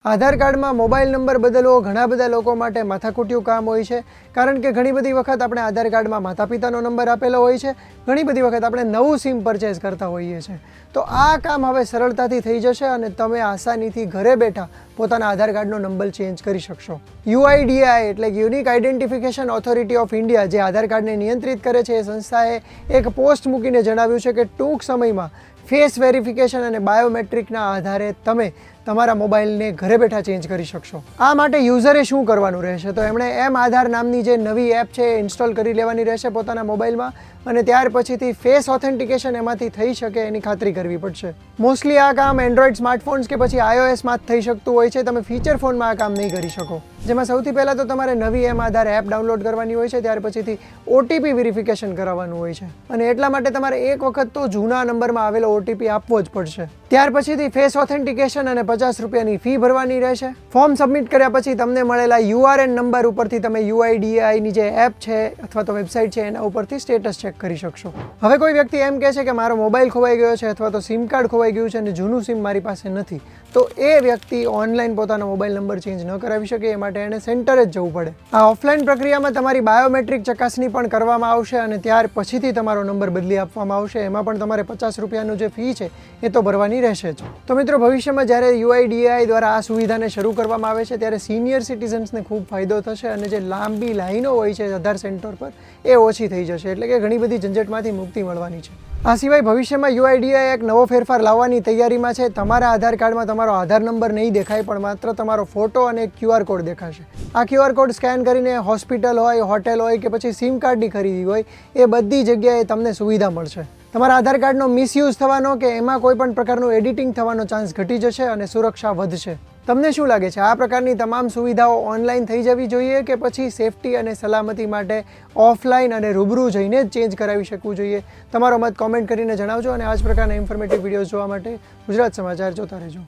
આધાર કાર્ડમાં mobile number બદલવો ઘણા બધા લોકો માટે માથાકૂટ્યું કામ હોય છે, કારણ કે ઘણી બધી વખત આપણે આધાર કાર્ડમાં માતા પિતાનો નંબર આપેલો હોય છે, ઘણી બધી વખત આપણે નવું સિમ પરચેઝ કરતા હોઈએ છીએ. તો આ કામ હવે સરળતાથી થઈ જશે અને તમે આસાનીથી ઘરે બેઠા પોતાના આધાર કાર્ડનો નંબર ચેન્જ કરી શકશો. UIDAI એટલે કે unique identification authority of India, જે આધાર કાર્ડને નિયંત્રિત કરે છે, એ સંસ્થાએ એક પોસ્ટ મૂકીને જણાવ્યું છે કે ટૂંક સમયમાં ફેસ વેરિફિકેશન અને બાયોમેટ્રિકના આધારે તમે તમારા મોબાઈલને ઘરે બેઠા ચેન્જ કરી શકશો. આ માટે યુઝરે શું કરવાનું રહેશે, તો એમણે આધાર નામની જે નવી એપ છે એ ઇન્સ્ટોલ કરી લેવાની રહેશે પોતાના મોબાઈલમાં, અને ત્યાર પછીથી ફેસ ઓથેન્ટિકેશન એમાંથી થઈ શકે એની ખાતરી કરવી પડશે. મોસ્ટલી આ કામ એન્ડ્રોઈડ સ્માર્ટફોન્સ કે પછી iOSમાં જ થઈ શકતું હોય છે. તમે ફીચર ફોનમાં આ કામ નહીં કરી શકો. જેમાં સૌથી પહેલાં તો તમારે નવી આધાર એપ ડાઉનલોડ કરવાની હોય છે, ત્યાર પછીથી OTP વેરિફિકેશન કરાવવાનું હોય છે, અને એટલા માટે તમારે એક વખત તો જૂના નંબરમાં આવેલો OTP આપવો જ પડશે. ત્યાર પછીથી ફેસ ઓથેન્ટિકેશન અને 50 રૂપિયાની ફી ભરવાની રહેશે. ફોર્મ સબમિટ કર્યા પછી તમને મળેલા URN નંબર ઉપરથી તમે UIDAIની જે એપ છે અથવા તો વેબસાઇટ છે એના ઉપરથી સ્ટેટસ ચેક કરી શકશો. હવે કોઈ વ્યક્તિ એમ કહે છે કે મારો મોબાઈલ ખોવાઈ ગયો છે અથવા તો સિમ કાર્ડ ખોવાઈ ગયું છે અને જૂનું સિમ મારી પાસે નથી, તો એ વ્યક્તિ ઓનલાઈન પોતાનો મોબાઈલ નંબર ચેન્જ ન કરાવી શકે. એ માટે એને સેન્ટરે જ જવું પડે. આ ઓફલાઈન પ્રક્રિયામાં તમારી બાયોમેટ્રિક ચકાસણી પણ કરવામાં આવશે અને ત્યાર પછીથી તમારો નંબર બદલી આપવામાં આવશે. એમાં પણ તમારે 50 રૂપિયાનું જે ફી છે એ તો ભરવાની રહેશે જ. તો મિત્રો, ભવિષ્યમાં જ્યારે UIDAI દ્વારા આ સુવિધાને શરૂ કરવામાં આવે છે ત્યારે સિનિયર સિટીઝન્સને ખૂબ ફાયદો થશે અને જે લાંબી લાઈનો હોય છે આધાર સેન્ટર પર એ ઓછી થઈ જશે, એટલે કે ઘણી બધી ઝંઝટમાંથી મુક્તિ મળવાની છે. આ સિવાય ભવિષ્યમાં UIDAI એક નવો ફેરફાર લાવવાની તૈયારીમાં છે. તમારા આધાર કાર્ડમાં તમારો આધાર નંબર નહીં દેખાય, પણ માત્ર તમારો ફોટો અને એક QR કોડ દેખાશે. આ QR કોડ સ્કેન કરીને હોસ્પિટલ હોય, હોટેલ હોય કે પછી સિમ કાર્ડની ખરીદી હોય, એ બધી જગ્યાએ તમને સુવિધા મળશે. તમારા આધાર કાર્ડનો મિસયુઝ થવાનો કે એમાં કોઈ પણ પ્રકારનું એડિટિંગ થવાનો ચાન્સ ઘટી જશે અને સુરક્ષા વધશે. તમને શું લાગે છે, આ પ્રકારની તમામ સુવિધાઓ ઓનલાઈન થઈ જવી જોઈએ કે પછી સેફટી અને સલામતી માટે ઓફલાઈન અને રૂબરૂ જઈને જ ચેન્જ કરાવી શકવું જોઈએ? તમારો મત કોમેન્ટ કરીને જણાવજો અને આ જ પ્રકારના ઇન્ફોર્મેટિવ વિડીયોઝ જોવા માટે ગુજરાત સમાચાર જોતા રહેજો.